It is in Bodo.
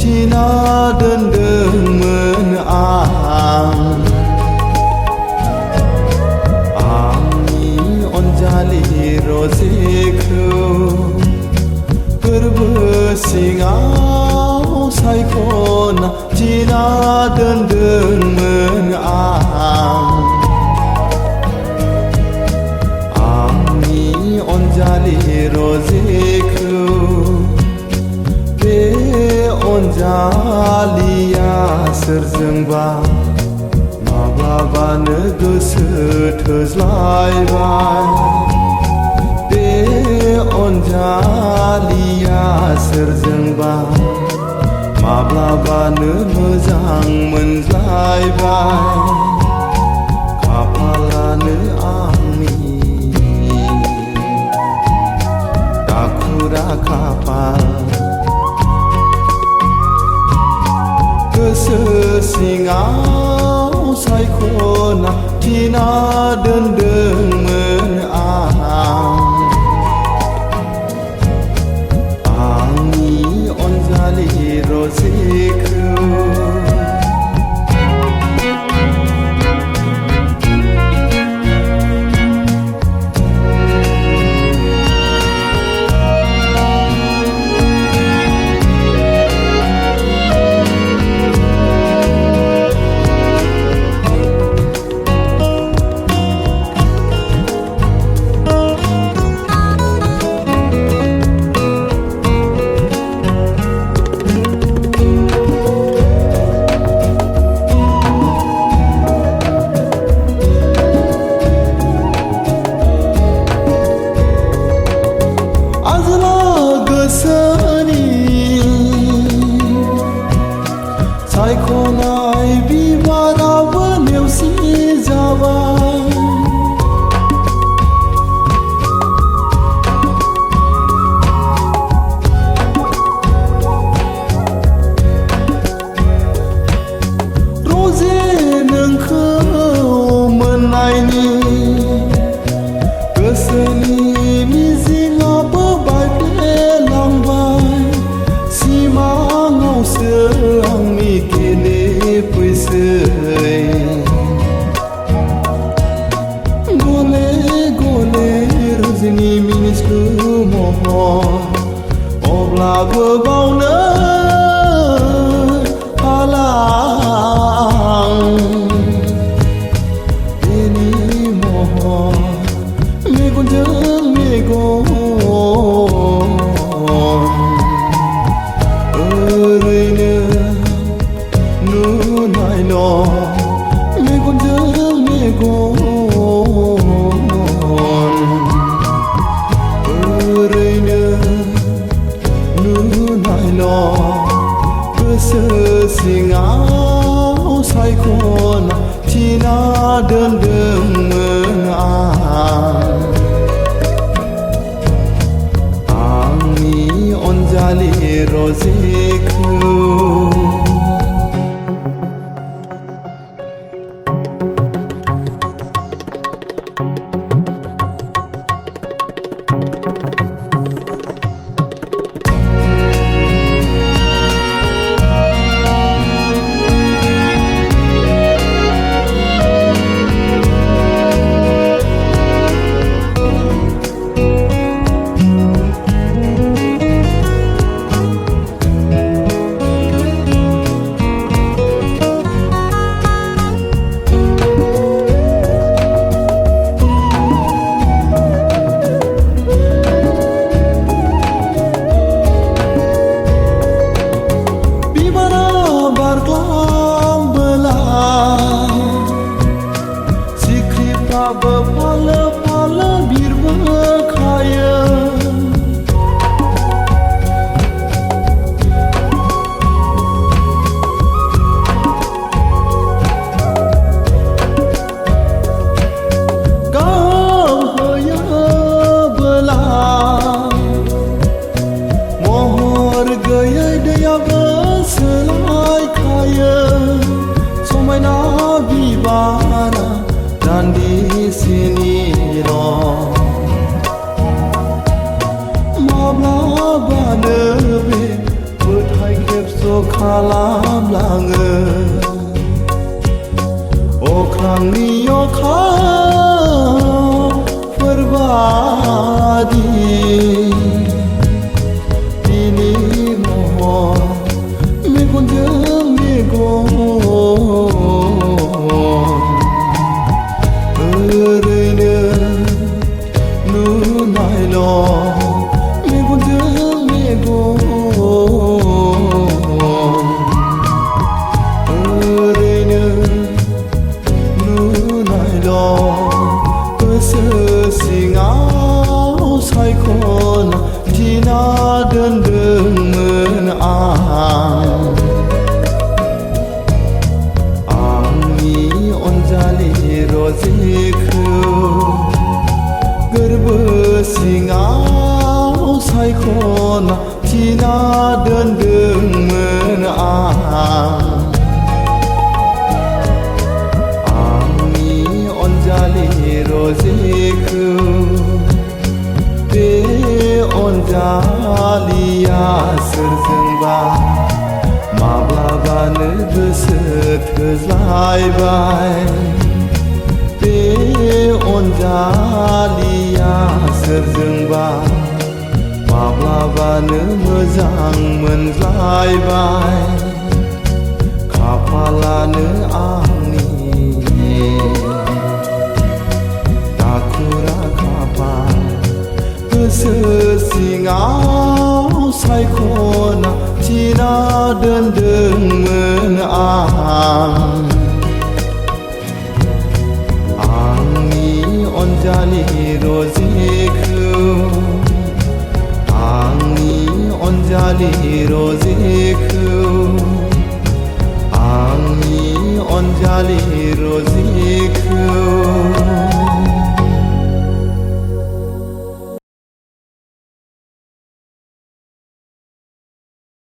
थिना दोनदोंमोन आंनि अनजालि रजेखौ गोरबो सिङाव सायख'ना थिना दोनदोंमोन आंनि अनजालि रजेखौ बे अनजालिया सोरजोंबा माब्लाबानो गोसो थोज्लायबाय बे अनजालिया सोरजोंबा माब्लाबानो मोजां मोनज्लायबाय खाफालानो आंनि दाखुरा खाफाल गोसो सिङाव सायख'ना थिना दोनदोंमोन आंनि अनजालि रजेखौ सायख'नाय बिबाराबो नेवसि जाबाय रजे नोंखौ मोननायनि गोसोनि मिजिङाबो बायफ्लेलांबाय सिमाङावसो आंनि फैसै गले गले रजनि मिनिस्लु महर अब्लाबो बावनो हाला बेनि महर मेगनजों मेगन ओरैनो नुनायल' मेगनजों मेगन ओरैनो नुनायल' गोसो सिङाव सायख'ना थिना दोनदोंमोन आंनि अनजालि रजेखौ फालो फालो बिरबोखायो गावहैयोबोला महर गैयै दैयाबो सोलायखायो समायना बिबारा दान्दिसेनिल' माब्लाबानो बे बोथाय खेब खालामलाङो अख्रांनि अखाफोरबादि बिनि महर मेगनजों मेगन ओरैनो नुनायल' मेगनजों मेगन ओरैनो नुनायल' गोसो सिङाव सायख'ना थिना दोनदोंमोन आंनि अनजालि रजेखौ गोरबो सिङाव सायख'ना थिना दोनदोंमोन आंनि अनजालि रजेखौ बे अनजालिया सोरजोंबा माब्लाबानो गोसो थोज्लायबाय बे अनजालिया सोरजोंबा माब्लाबानो मोजां मोनज्लायबाय खाफालानो आंनि दाखुरा खाफाल गोसो सिङाव सायख'ना थिना दोनदोंमोन आंनि अनजालि रजेखौ आंनि अनजालि रजेखौ आंनि अनजालि